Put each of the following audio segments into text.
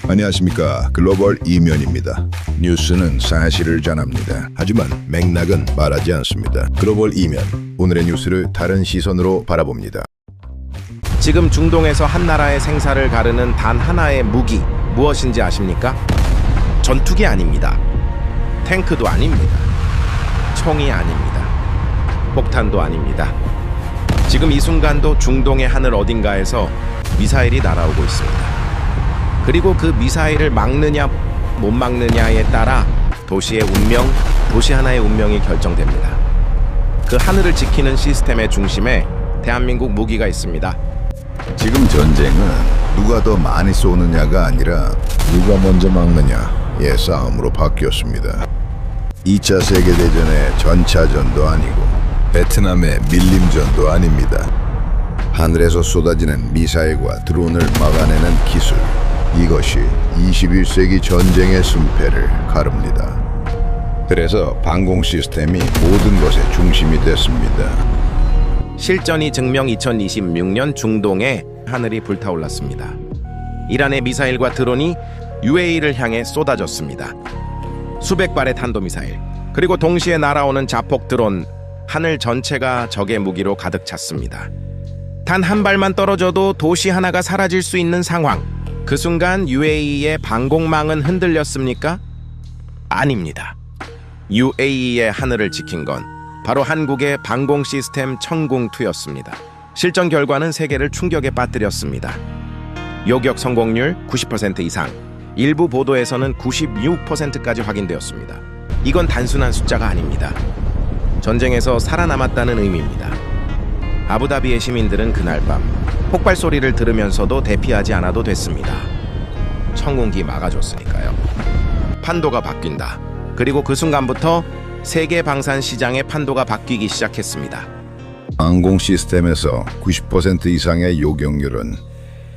안녕하십니까. 글로벌 이면입니다. 뉴스는 사실을 전합니다. 하지만 맥락은 말하지 않습니다. 글로벌 이면, 오늘의 뉴스를 다른 시선으로 바라봅니다. 지금 중동에서 한 나라의 생사를 가르는 단 하나의 무기 무엇인지 아십니까? 전투기 아닙니다. 탱크도 아닙니다. 총이 아닙니다. 폭탄도 아닙니다. 지금 이 순간도 중동의 하늘 어딘가에서 미사일이 날아오고 있습니다. 그리고 그 미사일을 막느냐 못 막느냐에 따라 도시의 운명, 도시 하나의 운명이 결정됩니다. 그 하늘을 지키는 시스템의 중심에 대한민국 무기가 있습니다. 지금 전쟁은 누가 더 많이 쏘느냐가 아니라 누가 먼저 막느냐의 싸움으로 바뀌었습니다. 2차 세계대전의 전차전도 아니고 베트남의 밀림전도 아닙니다. 하늘에서 쏟아지는 미사일과 드론을 막아내는 기술, 이것이 21세기 전쟁의 승패를 가릅니다. 그래서 방공 시스템이 모든 것의 중심이 됐습니다. 실전이 증명 2026년 중동의 하늘이 불타올랐습니다. 이란의 미사일과 드론이 UAE를 향해 쏟아졌습니다. 수백 발의 탄도미사일, 그리고 동시에 날아오는 자폭 드론, 하늘 전체가 적의 무기로 가득 찼습니다. 단 한 발만 떨어져도 도시 하나가 사라질 수 있는 상황. 그 순간 UAE의 방공망은 흔들렸습니까? 아닙니다. UAE의 하늘을 지킨 건 바로 한국의 방공 시스템 청궁2였습니다. 실전 결과는 세계를 충격에 빠뜨렸습니다. 요격 성공률 90% 이상, 일부 보도에서는 96%까지 확인되었습니다. 이건 단순한 숫자가 아닙니다. 전쟁에서 살아남았다는 의미입니다. 아부다비의 시민들은 그날 밤 폭발 소리를 들으면서도 대피하지 않아도 됐습니다. 청궁기 막아줬으니까요. 판도가 바뀐다. 그리고 그 순간부터 세계 방산 시장의 판도가 바뀌기 시작했습니다. 항공 시스템에서 90% 이상의 요격률은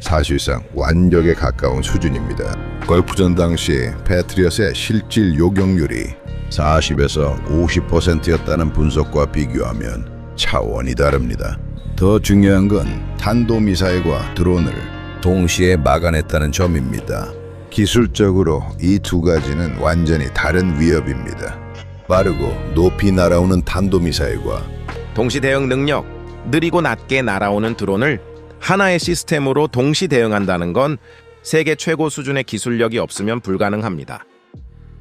사실상 완벽에 가까운 수준입니다. 걸프전 당시 패트리엇의 실질 요격률이 40에서 50%였다는 분석과 비교하면 차원이 다릅니다. 더 중요한 건 탄도미사일과 드론을 동시에 막아냈다는 점입니다. 기술적으로 이 두 가지는 완전히 다른 위협입니다. 빠르고 높이 날아오는 탄도미사일과 동시 대응 능력, 느리고 낮게 날아오는 드론을 하나의 시스템으로 동시 대응한다는 건 세계 최고 수준의 기술력이 없으면 불가능합니다.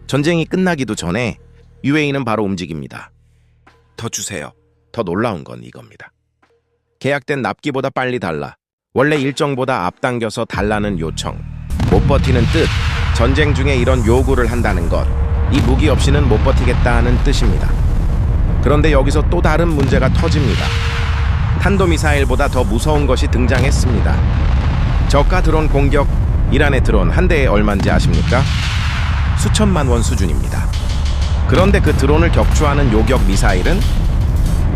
전쟁이 끝나기도 전에 UAE는 바로 움직입니다. 더 주세요. 더 놀라운 건 이겁니다. 계약된 납기보다 빨리 달라. 원래 일정보다 앞당겨서 달라는 요청. 못 버티는 뜻. 전쟁 중에 이런 요구를 한다는 것. 이 무기 없이는 못 버티겠다는 뜻입니다. 그런데 여기서 또 다른 문제가 터집니다. 탄도미사일보다 더 무서운 것이 등장했습니다. 저가 드론 공격, 이란의 드론 한 대에 얼마인지 아십니까? 수천만 원 수준입니다. 그런데 그 드론을 격추하는 요격 미사일은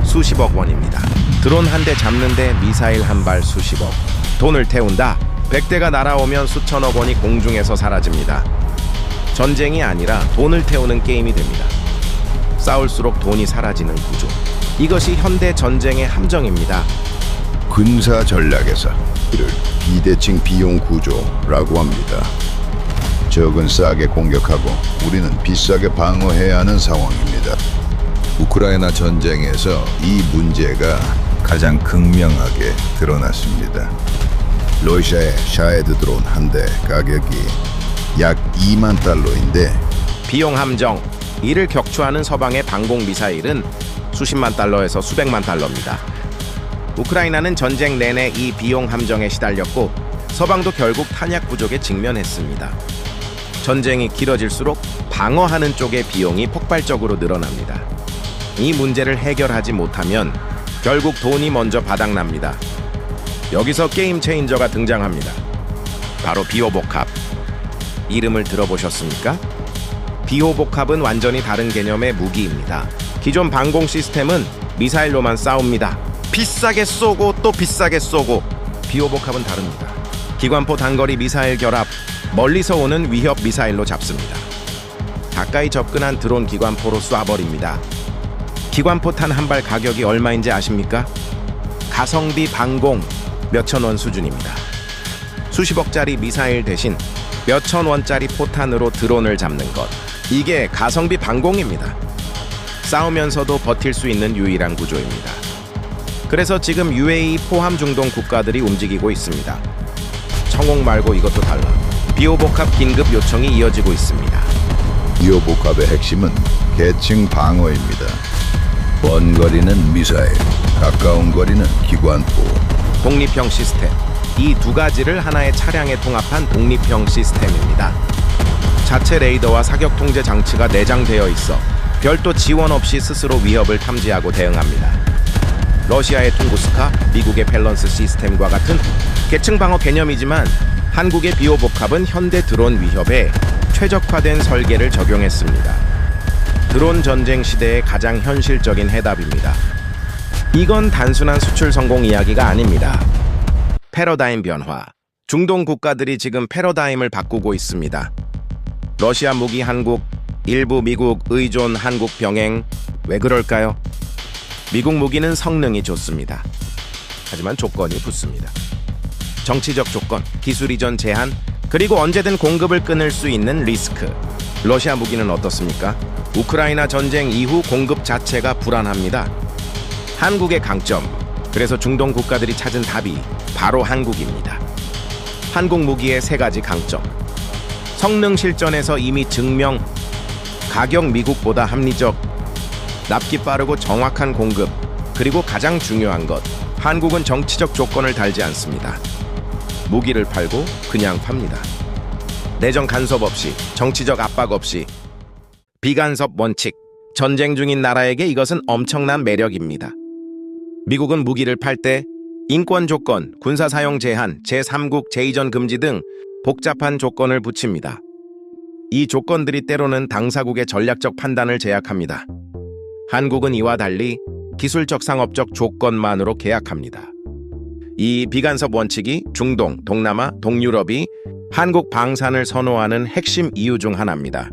수십억 원입니다. 드론 한 대 잡는데 미사일 한 발 수십억. 돈을 태운다. 100대가 날아오면 수천억 원이 공중에서 사라집니다. 전쟁이 아니라 돈을 태우는 게임이 됩니다. 싸울수록 돈이 사라지는 구조. 이것이 현대 전쟁의 함정입니다. 군사 전략에서 이를 비대칭 비용 구조라고 합니다. 적은 싸게 공격하고 우리는 비싸게 방어해야 하는 상황입니다. 우크라이나 전쟁에서 이 문제가 가장 극명하게 드러났습니다. 러시아의 샤헤드 드론 한 대 가격이 약 2만 달러인데 비용 함정. 이를 격추하는 서방의 방공 미사일은 수십만 달러에서 수백만 달러입니다. 우크라이나는 전쟁 내내 이 비용 함정에 시달렸고 서방도 결국 탄약 부족에 직면했습니다. 전쟁이 길어질수록 방어하는 쪽의 비용이 폭발적으로 늘어납니다. 이 문제를 해결하지 못하면 결국 돈이 먼저 바닥납니다. 여기서 게임 체인저가 등장합니다. 바로 비호복합. 이름을 들어보셨습니까? 비호복합은 완전히 다른 개념의 무기입니다. 기존 방공 시스템은 미사일로만 싸웁니다. 비싸게 쏘고 또 비싸게 쏘고. 비호복합은 다릅니다. 기관포 단거리 미사일 결합, 멀리서 오는 위협 미사일로 잡습니다. 가까이 접근한 드론 기관포로 쏴버립니다. 기관포탄 한 발 가격이 얼마인지 아십니까? 가성비 방공 몇천 원 수준입니다. 수십억짜리 미사일 대신 몇천 원짜리 포탄으로 드론을 잡는 것. 이게 가성비 방공입니다. 싸우면서도 버틸 수 있는 유일한 구조입니다. 그래서 지금 UAE 포함 중동 국가들이 움직이고 있습니다. 청옥 말고 이것도 달라. 비호복합 긴급 요청이 이어지고 있습니다. 비호복합의 핵심은 계층 방어입니다. 먼 거리는 미사일, 가까운 거리는 기관포. 독립형 시스템. 이 두 가지를 하나의 차량에 통합한 독립형 시스템입니다. 자체 레이더와 사격 통제 장치가 내장되어 있어 별도 지원 없이 스스로 위협을 탐지하고 대응합니다. 러시아의 퉁구스카, 미국의 밸런스 시스템과 같은 계층 방어 개념이지만 한국의 비호복합은 현대 드론 위협에 최적화된 설계를 적용했습니다. 드론 전쟁 시대의 가장 현실적인 해답입니다. 이건 단순한 수출 성공 이야기가 아닙니다. 패러다임 변화. 중동 국가들이 지금 패러다임을 바꾸고 있습니다. 러시아 무기 한국, 일부 미국 의존 한국 병행. 왜 그럴까요? 미국 무기는 성능이 좋습니다. 하지만 조건이 붙습니다. 정치적 조건, 기술 이전 제한, 그리고 언제든 공급을 끊을 수 있는 리스크. 러시아 무기는 어떻습니까? 우크라이나 전쟁 이후 공급 자체가 불안합니다. 한국의 강점. 그래서 중동 국가들이 찾은 답이 바로 한국입니다. 한국 무기의 세 가지 강점. 성능 실전에서 이미 증명. 가격 미국보다 합리적. 납기 빠르고 정확한 공급. 그리고 가장 중요한 것. 한국은 정치적 조건을 달지 않습니다. 무기를 팔고 그냥 팝니다. 내정 간섭 없이, 정치적 압박 없이. 비간섭 원칙. 전쟁 중인 나라에게 이것은 엄청난 매력입니다. 미국은 무기를 팔 때 인권 조건, 군사 사용 제한, 제3국 재이전 금지 등 복잡한 조건을 붙입니다. 이 조건들이 때로는 당사국의 전략적 판단을 제약합니다. 한국은 이와 달리 기술적 상업적 조건만으로 계약합니다. 이 비간섭 원칙이 중동, 동남아, 동유럽이 한국 방산을 선호하는 핵심 이유 중 하나입니다.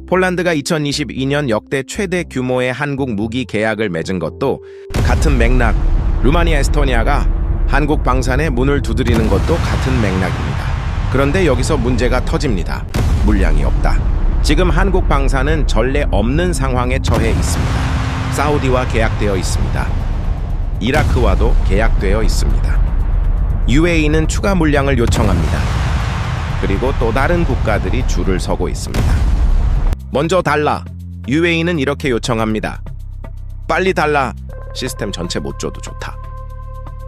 폴란드가 2022년 역대 최대 규모의 한국 무기 계약을 맺은 것도 같은 맥락, 루마니아, 에스토니아가 한국 방산에 문을 두드리는 것도 같은 맥락입니다. 그런데 여기서 문제가 터집니다. 물량이 없다. 지금 한국 방산은 전례 없는 상황에 처해 있습니다. 사우디와 계약되어 있습니다. 이라크와도 계약되어 있습니다. UAE는 추가 물량을 요청합니다. 그리고 또 다른 국가들이 줄을 서고 있습니다. 먼저 달라. UAE는 이렇게 요청합니다. 빨리 달라. 시스템 전체 못 줘도 좋다.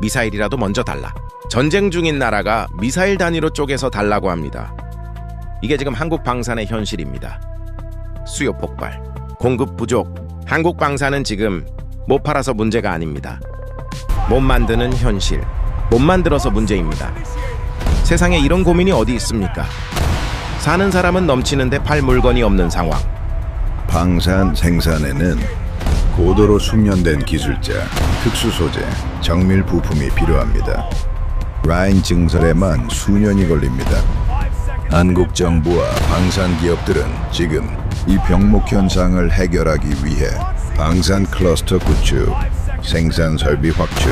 미사일이라도 먼저 달라. 전쟁 중인 나라가 미사일 단위로 쪼개서 달라고 합니다. 이게 지금 한국 방산의 현실입니다. 수요 폭발, 공급 부족. 한국 방산은 지금 못 팔아서 문제가 아닙니다. 못 만드는 현실, 못 만들어서 문제입니다. 세상에 이런 고민이 어디 있습니까? 사는 사람은 넘치는데 팔 물건이 없는 상황. 방산 생산에는 고도로 숙련된 기술자, 특수 소재, 정밀 부품이 필요합니다. 라인 증설에만 수년이 걸립니다. 한국 정부와 방산 기업들은 지금 이 병목 현상을 해결하기 위해 방산 클러스터 구축, 생산 설비 확충,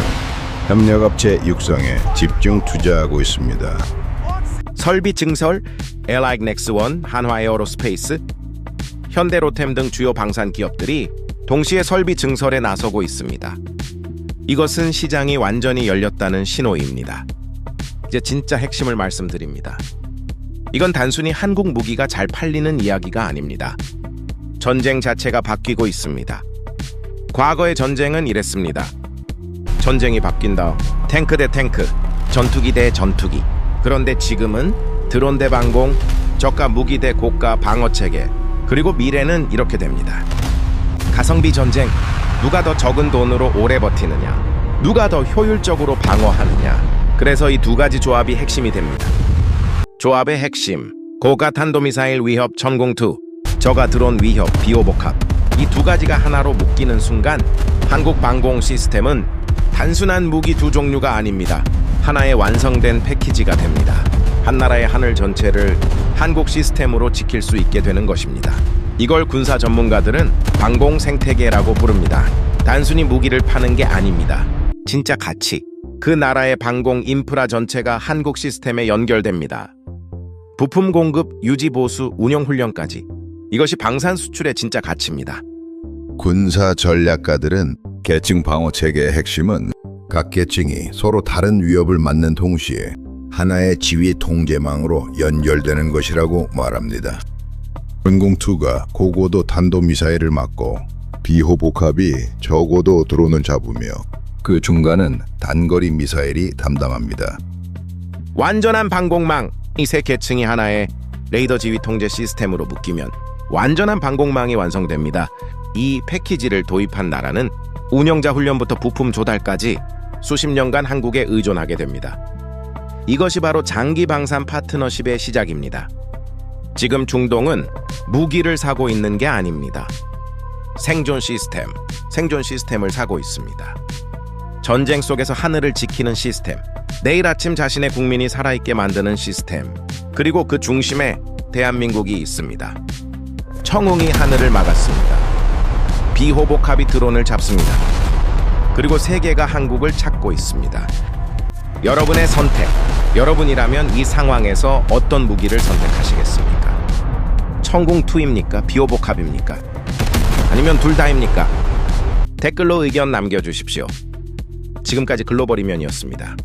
협력업체 육성에 집중 투자하고 있습니다. 설비 증설, LI 넥스원, 한화 에어로스페이스, 현대로템 등 주요 방산 기업들이 동시에 설비 증설에 나서고 있습니다. 이것은 시장이 완전히 열렸다는 신호입니다. 이제 진짜 핵심을 말씀드립니다. 이건 단순히 한국 무기가 잘 팔리는 이야기가 아닙니다. 전쟁 자체가 바뀌고 있습니다. 과거의 전쟁은 이랬습니다. 전쟁이 바뀐다. 탱크 대 탱크, 전투기 대 전투기. 그런데 지금은 드론 대 방공, 저가 무기 대 고가 방어체계, 그리고 미래는 이렇게 됩니다. 가성비 전쟁, 누가 더 적은 돈으로 오래 버티느냐, 누가 더 효율적으로 방어하느냐. 그래서 이 두 가지 조합이 핵심이 됩니다. 조합의 핵심, 고가 탄도미사일 위협 천공투, 저가 드론 위협 비호복합. 이 두 가지가 하나로 묶이는 순간 한국 방공 시스템은 단순한 무기 두 종류가 아닙니다. 하나의 완성된 패키지가 됩니다. 한 나라의 하늘 전체를 한국 시스템으로 지킬 수 있게 되는 것입니다. 이걸 군사 전문가들은 방공 생태계라고 부릅니다. 단순히 무기를 파는 게 아닙니다. 진짜 가치, 그 나라의 방공 인프라 전체가 한국 시스템에 연결됩니다. 부품 공급, 유지 보수, 운영 훈련까지. 이것이 방산 수출의 진짜 가치입니다. 군사 전략가들은 계층 방어 체계의 핵심은 각 계층이 서로 다른 위협을 맞는 동시에 하나의 지휘 통제망으로 연결되는 것이라고 말합니다. 전공2가 고고도 탄도미사일을 막고 비호복합이 저고도 드론을 잡으며 그 중간은 단거리 미사일이 담당합니다. 완전한 방공망. 이 세 계층이 하나의 레이더 지휘 통제 시스템으로 묶이면 완전한 방공망이 완성됩니다. 이 패키지를 도입한 나라는 운영자 훈련부터 부품 조달까지 수십 년간 한국에 의존하게 됩니다. 이것이 바로 장기 방산 파트너십의 시작입니다. 지금 중동은 무기를 사고 있는 게 아닙니다. 생존 시스템을 사고 있습니다. 전쟁 속에서 하늘을 지키는 시스템, 내일 아침 자신의 국민이 살아있게 만드는 시스템, 그리고 그 중심에 대한민국이 있습니다. 청웅이 하늘을 막았습니다. 비호복합이 드론을 잡습니다. 그리고 세계가 한국을 찾고 있습니다. 여러분의 선택, 여러분이라면 이 상황에서 어떤 무기를 선택하시겠습니까? 청궁2입니까? 비호복합입니까? 아니면 둘 다입니까? 댓글로 의견 남겨주십시오. 지금까지 글로벌 이면이었습니다.